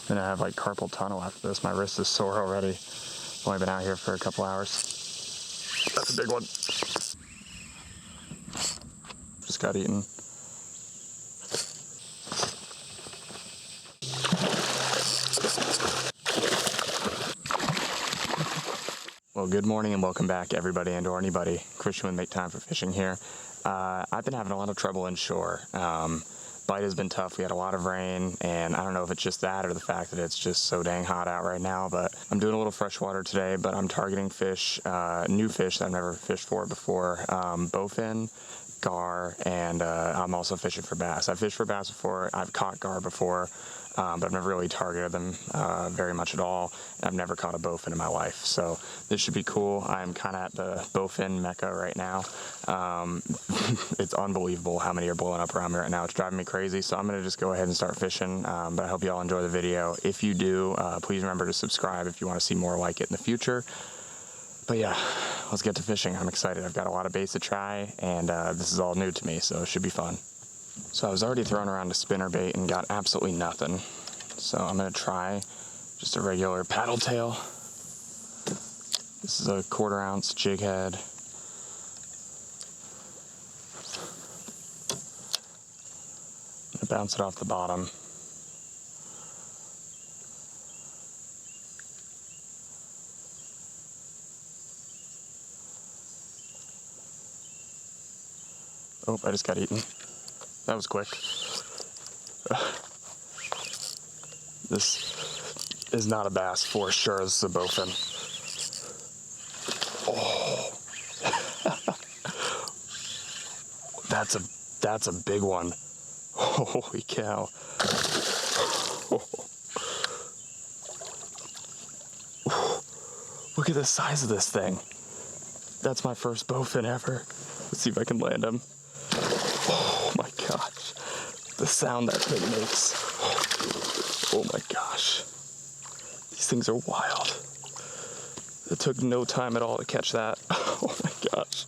gonna have like carpal tunnel after this. My wrist is sore already. I've only been out here for a couple hours. That's a big one. Just got eaten. Well, good morning and welcome back, everybody and or anybody. Christian would make time for fishing here. I've been having a lot of trouble inshore. Bite has been tough. We had a lot of rain, and I don't know if it's just that or the fact that it's just so dang hot out right now, but I'm doing a little freshwater today, but I'm targeting fish, new fish that I've never fished for before, bowfin, gar, and I'm also fishing for bass. I've fished for bass before, I've caught gar before, but I've never really targeted them very much at all. I've never caught a bowfin in my life, so this should be cool. I'm kind of at the bowfin mecca right now. It's unbelievable how many are blowing up around me right now. It's driving me crazy, so I'm going to just go ahead and start fishing, but I hope you all enjoy the video. If you do, please remember to subscribe if you want to see more like it in the future. But yeah, let's get to fishing. I'm excited. I've got a lot of baits to try, and this is all new to me, so it should be fun. So I was already throwing around a spinner bait and got absolutely nothing. So I'm going to try just a regular paddle tail. This is a 1/4 ounce jig head. I'm going to bounce it off the bottom. Oh, I just got eaten. That was quick. This is not a bass for sure. This is a bowfin. Oh, that's a big one. Holy cow! Look at the size of this thing. That's my first bowfin ever. Let's see if I can land him. Oh my gosh, the sound that thing makes. Oh my gosh, these things are wild. It took no time at all to catch that. Oh my gosh.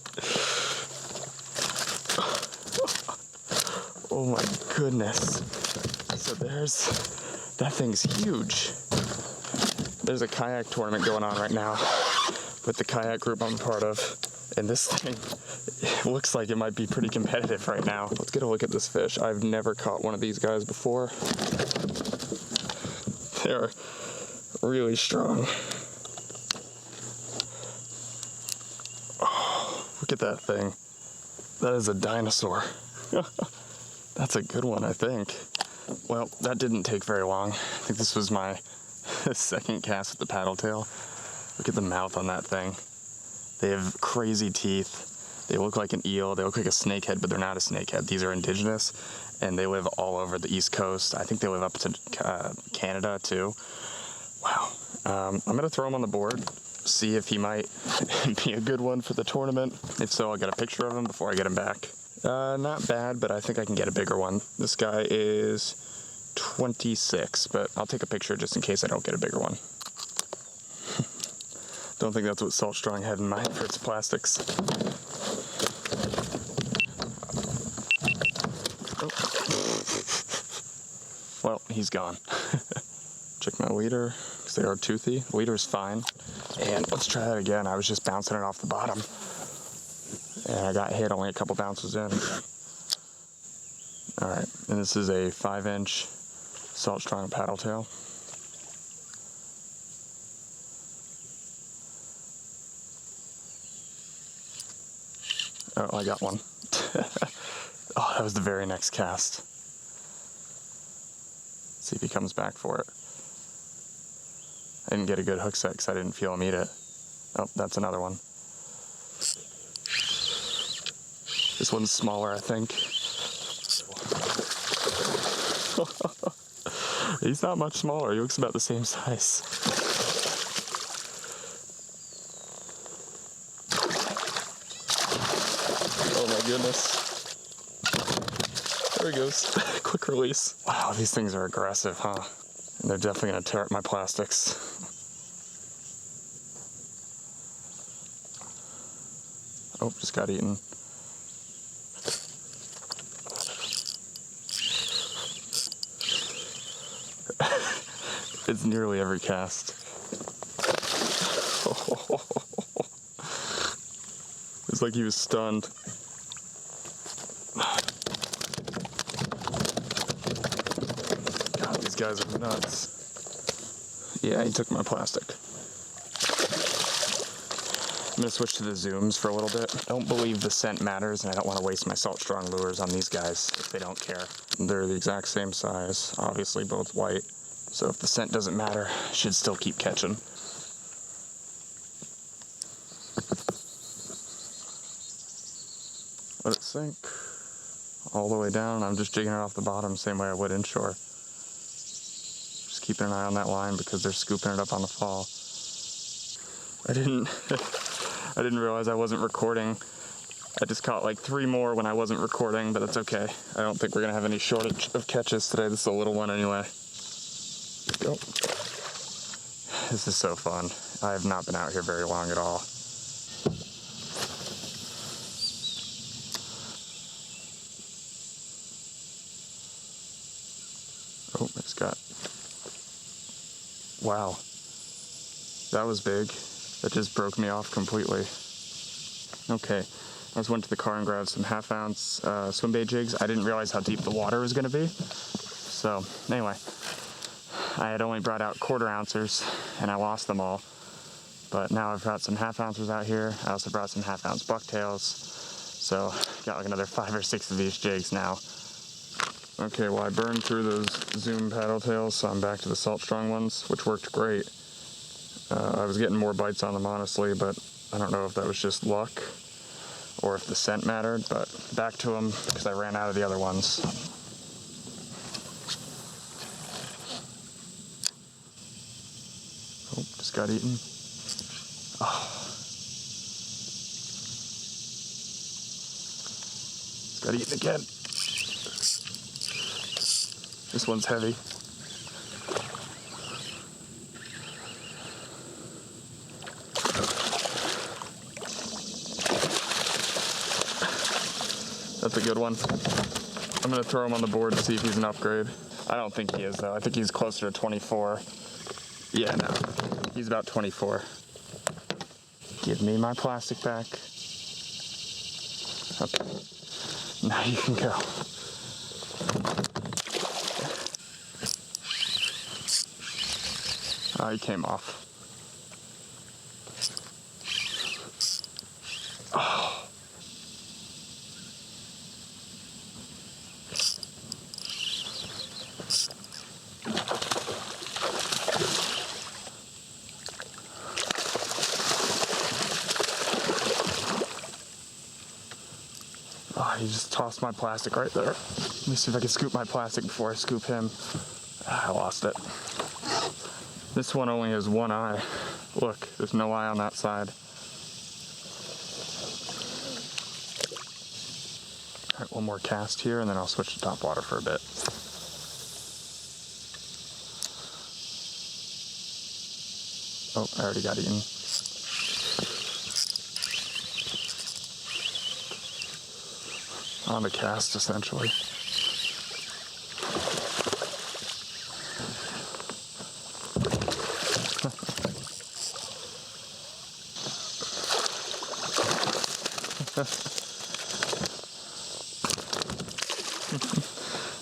Oh my goodness. So that thing's huge. There's a kayak tournament going on right now with the kayak group I'm part of. And this thing, it looks like it might be pretty competitive right now. Let's get a look at this fish. I've never caught one of these guys before. They're really strong. Oh, look at that thing. That is a dinosaur. That's a good one, I think. Well, that didn't take very long. I think this was my second cast with the paddle tail. Look at the mouth on that thing. They have crazy teeth. They look like an eel. They look like a snakehead, but they're not a snakehead. These are indigenous, and they live all over the East Coast. I think they live up to Canada, too. Wow. I'm going to throw him on the board, see if he might be a good one for the tournament. If so, I'll get a picture of him before I get him back. Not bad, but I think I can get a bigger one. This guy is 26, but I'll take a picture just in case I don't get a bigger one. Don't think that's what Salt Strong had in mind for its plastics. Oh. Well, he's gone. Check my leader, because they are toothy. The leader's fine. And let's try that again. I was just bouncing it off the bottom. And I got hit only a couple bounces in. Alright, and this is a 5-inch Salt Strong paddle tail. Oh, I got one. Oh, that was the very next cast. Let's see if he comes back for it. I didn't get a good hook set because I didn't feel him eat it. Oh, that's another one. This one's smaller, I think. He's not much smaller. He looks about the same size. Oh my goodness. There he goes. Quick release. Wow, these things are aggressive, huh? And they're definitely gonna tear up my plastics. Oh, just got eaten. It's nearly every cast. It's like he was stunned. God, these guys are nuts. Yeah, he took my plastic. I'm gonna switch to the zooms for a little bit. I don't believe the scent matters, and I don't want to waste my salt strong lures on these guys if they don't care. They're the exact same size, obviously both white. So if the scent doesn't matter, I should still keep catching. Let it sink all the way down. I'm just jigging it off the bottom, same way I would inshore. Just keeping an eye on that line because they're scooping it up on the fall. I didn't realize I wasn't recording. I just caught like 3 more when I wasn't recording, but that's okay. I don't think we're gonna have any shortage of catches today. This is a little one anyway. Go. This is so fun. I have not been out here very long at all. Oh, it's got, wow. That was big. That just broke me off completely. Okay, I just went to the car and grabbed some 1/2 ounce swim bait jigs. I didn't realize how deep the water was gonna be. So anyway, I had only brought out 1/4 ounces and I lost them all. But now I've got some 1/2 ounces out here. I also brought some 1/2 ounce bucktails. So got like another 5 or 6 of these jigs now. Okay, well I burned through those Zoom paddle tails, so I'm back to the salt strong ones, which worked great. I was getting more bites on them honestly, but I don't know if that was just luck or if the scent mattered, but back to them because I ran out of the other ones. Oh, just got eaten. Oh. Just got eaten again. This one's heavy. That's a good one. I'm gonna throw him on the board to see if he's an upgrade. I don't think he is though. I think he's closer to 24. Yeah, no, he's about 24. Give me my plastic back. Okay, now you can go. Oh, he came off. Oh. Oh, he just tossed my plastic right there. Let me see if I can scoop my plastic before I scoop him. I lost it. This one only has one eye. Look, there's no eye on that side. All right, one more cast here and then I'll switch to Topwater for a bit. Oh, I already got eaten. On the cast, essentially.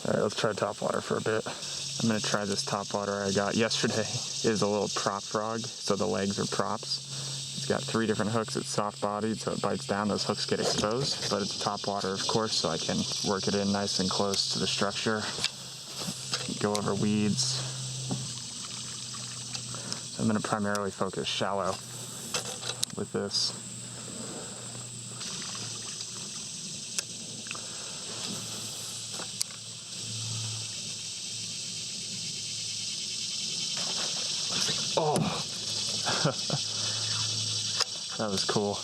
Alright, let's try Topwater for a bit. I'm going to try this Topwater I got yesterday. It is a little prop frog, so the legs are props. It's got 3 different hooks. It's soft-bodied, so it bites down. Those hooks get exposed, but it's Topwater, of course, so I can work it in nice and close to the structure. Go over weeds. So I'm going to primarily focus shallow with this. Oh, that was cool.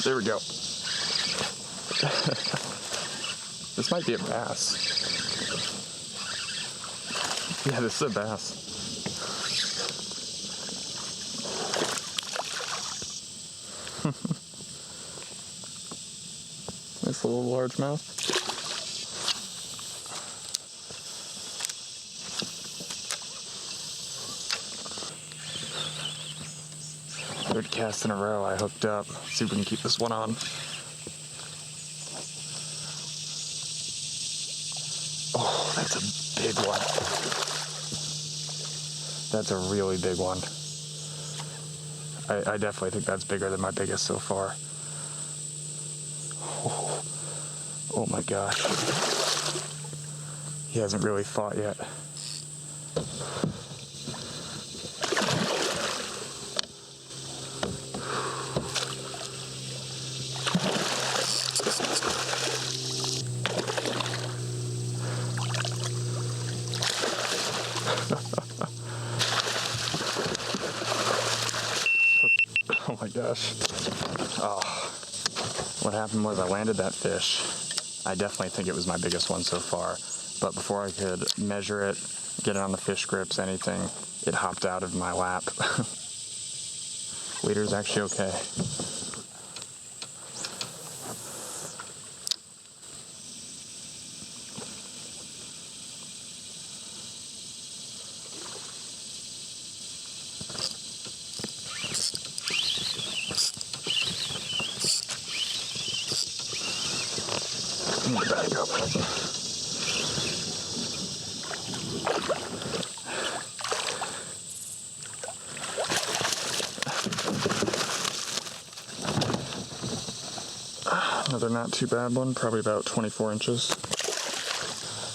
There we go. This might be a bass. Yeah, this is a bass. Nice little largemouth. Third cast in a row I hooked up. Let's see if we can keep this one on. Oh, that's a big one. That's a really big one. I definitely think that's bigger than my biggest so far. Oh my gosh. He hasn't really fought yet. Oh my gosh. Oh. What happened was I landed that fish. I definitely think it was my biggest one so far. But before I could measure it, get it on the fish grips, anything, it hopped out of my lap. Leader's actually okay. Back up. Another not too bad one, probably about 24 inches.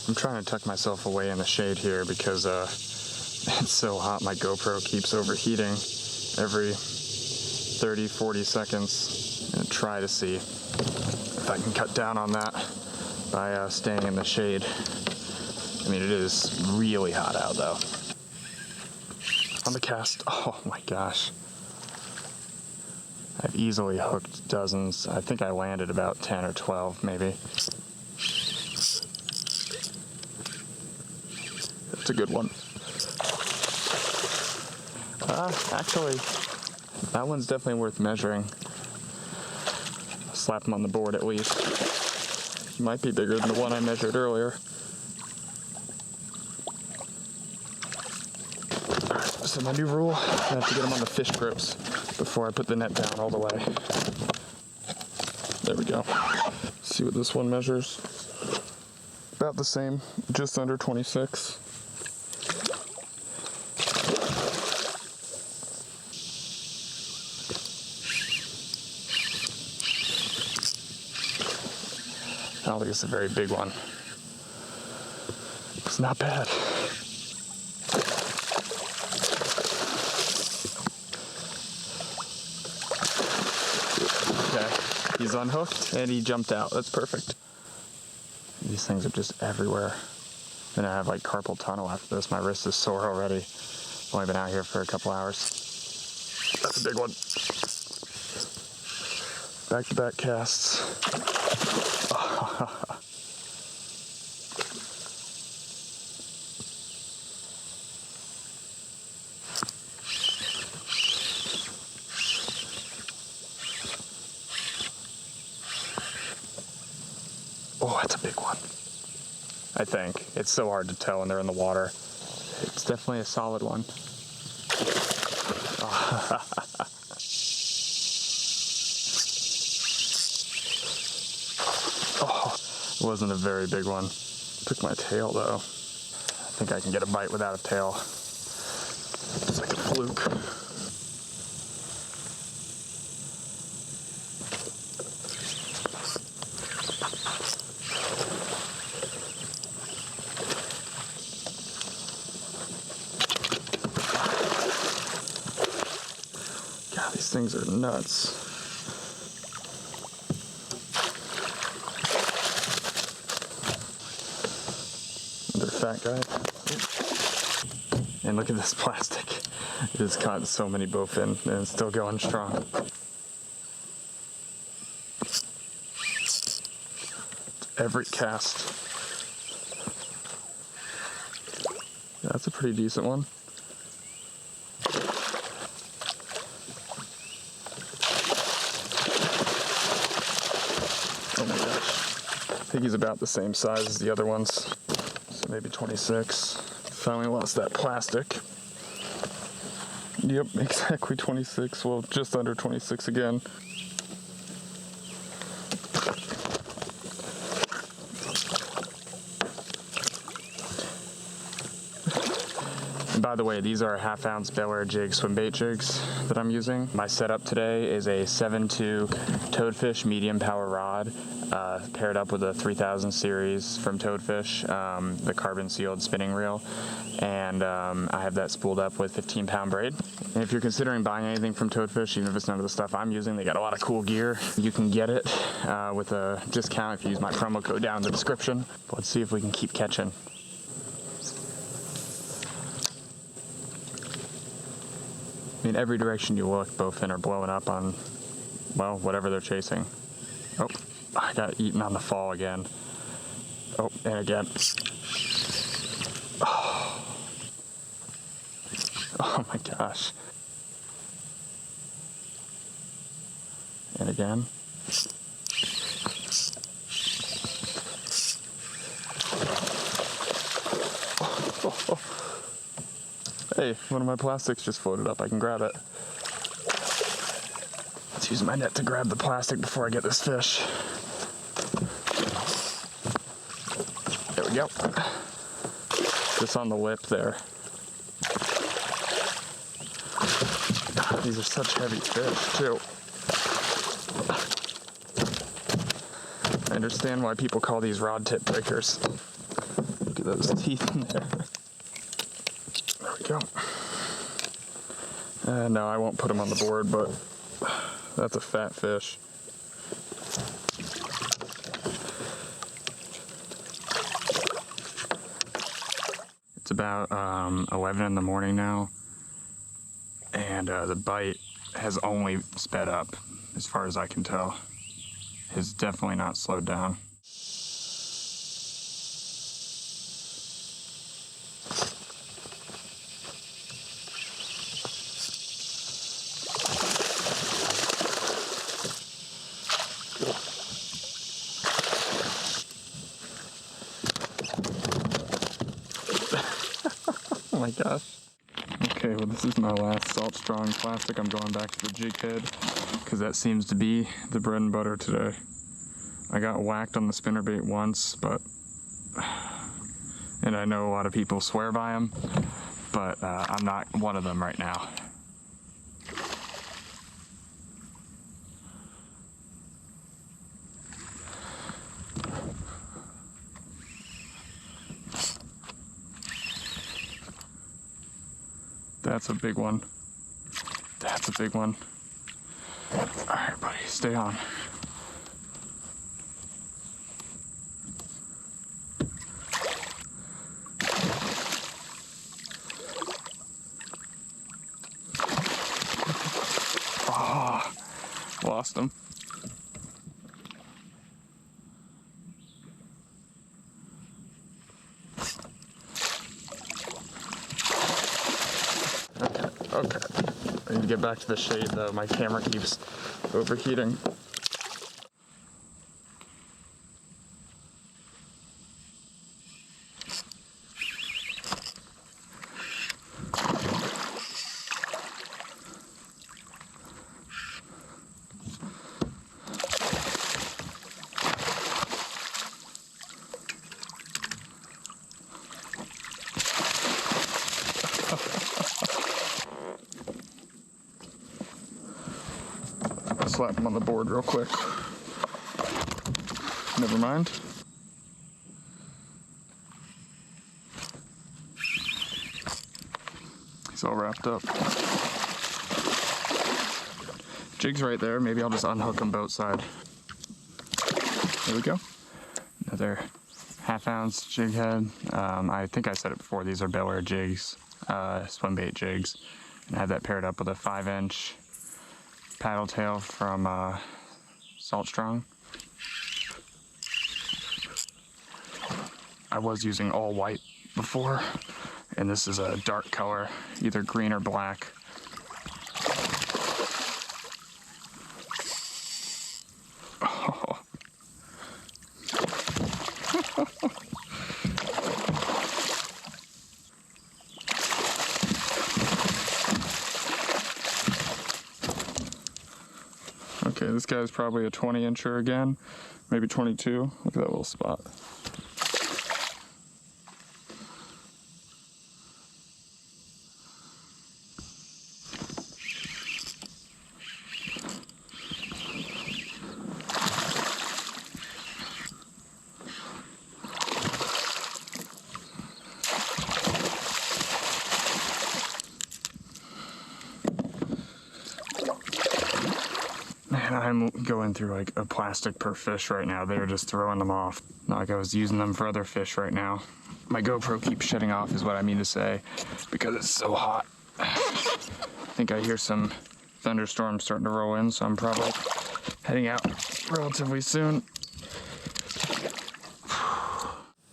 I'm trying to tuck myself away in the shade here because it's so hot my GoPro keeps overheating every 30-40 seconds. I'm gonna try to see if I can cut down on that by staying in the shade. I mean, it is really hot out though. On the cast, oh my gosh. I've easily hooked dozens. I think I landed about 10 or 12 maybe. That's a good one. Actually, that one's definitely worth measuring. Slap him on the board at least. He might be bigger than the one I measured earlier. Alright, so my new rule, I have to get him on the fish grips before I put the net down all the way. There we go. See what this one measures. About the same, just under 26. I don't think it's a very big one. It's not bad. Okay, he's unhooked and he jumped out. That's perfect. These things are just everywhere. I'm gonna have like carpal tunnel after this. My wrist is sore already. I've only been out here for a couple hours. That's a big one. Back-to-back casts. Oh, that's a big one. I think. It's so hard to tell when they're in the water. It's definitely a solid one. Oh, it wasn't a very big one. Took my tail though. I think I can get a bite without a tail. It's like a fluke. God, these things are nuts. Fat guy. And look at this plastic. It has caught so many bowfin and it's still going strong. Every cast. Yeah, that's a pretty decent one. Oh my gosh. think he's about the same size as the other ones, so maybe 26. Finally lost that plastic. Yep, exactly 26, well, just under 26 again. And by the way, these are 1/2 ounce Bel jig swim bait jigs that I'm using. My setup today is a 7.2 Toadfish medium power rod, paired up with a 3000 series from Toadfish, the carbon sealed spinning reel. And I have that spooled up with 15-pound braid. And if you're considering buying anything from Toadfish, even if it's none of the stuff I'm using, they got a lot of cool gear. You can get it with a discount if you use my promo code down in the description. But let's see if we can keep catching. I mean, every direction you look, bowfin are blowing up on, well, whatever they're chasing. Oh, I got eaten on the fall again. Oh, and again. Oh my gosh. And again. Hey, one of my plastics just floated up. I can grab it. Let's use my net to grab the plastic before I get this fish. There we go. Just on the lip there. God, these are such heavy fish, too. I understand why people call these rod tip breakers. Look at those teeth in there. There we go. No, I won't put them on the board, but that's a fat fish. It's about 11 in the morning now, and the bite has only sped up, as far as I can tell. It's definitely not slowed down. Oh my gosh. Okay, well this is my last salt strong plastic. I'm going back to the jig head because that seems to be the bread and butter today. I got whacked on the spinnerbait once, and I know a lot of people swear by them, but I'm not one of them right now. That's a big one. That's a big one. All right, buddy, stay on. Oh, lost him. Okay, I need to get back to the shade though. My camera keeps overheating. I'll slap him on the board real quick. Never mind. He's all wrapped up. Jig's right there. Maybe I'll just unhook him boat side. There we go. Another 1/2 ounce jig head. I think I said it before, these are Bel jigs, swim bait jigs. And I have that paired up with a 5-inch paddle tail from Salt Strong. I was using all white before, and this is a dark color, either green or black. Oh. Okay, this guy's probably a 20-incher again, maybe 22. Look at that little spot. Man, I'm going through like a plastic per fish right now. They're just throwing them off. Not like I was using them for other fish right now. My GoPro keeps shutting off is what I mean to say, because it's so hot. I think I hear some thunderstorms starting to roll in, so I'm probably heading out relatively soon.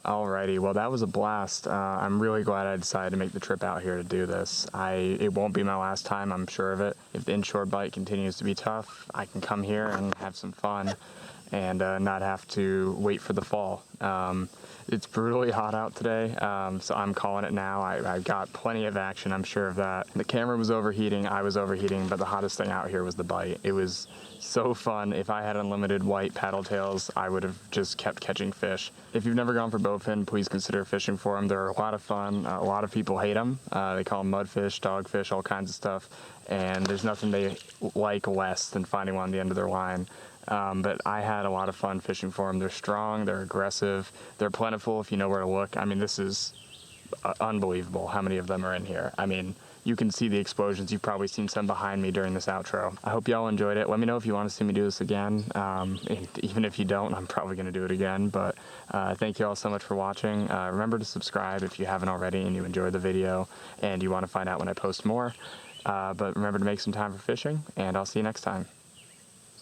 Alrighty, well that was a blast. I'm really glad I decided to make the trip out here to do this. It won't be my last time, I'm sure of it. If the inshore bite continues to be tough, I can come here and have some fun and not have to wait for the fall. It's brutally hot out today, so I'm calling it now. I got plenty of action, I'm sure of that. The camera was overheating, I was overheating, but the hottest thing out here was the bite. It was so fun. If I had unlimited white paddle tails, I would have just kept catching fish. If you've never gone for bowfin, please consider fishing for them. They're a lot of fun. A lot of people hate them. They call them mudfish, dogfish, all kinds of stuff. And there's nothing they like less than finding one on the end of their line. But I had a lot of fun fishing for them. They're strong, they're aggressive, they're plentiful if you know where to look. I mean, this is unbelievable how many of them are in here. I mean, you can see the explosions. You've probably seen some behind me during this outro. I hope y'all enjoyed it. Let me know if you want to see me do this again. Even if you don't, I'm probably going to do it again. But thank you all so much for watching. Remember to subscribe if you haven't already and you enjoyed the video and you want to find out when I post more. But remember to make some time for fishing, and I'll see you next time.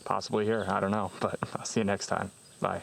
Possibly here, I don't know, but I'll see you next time. Bye.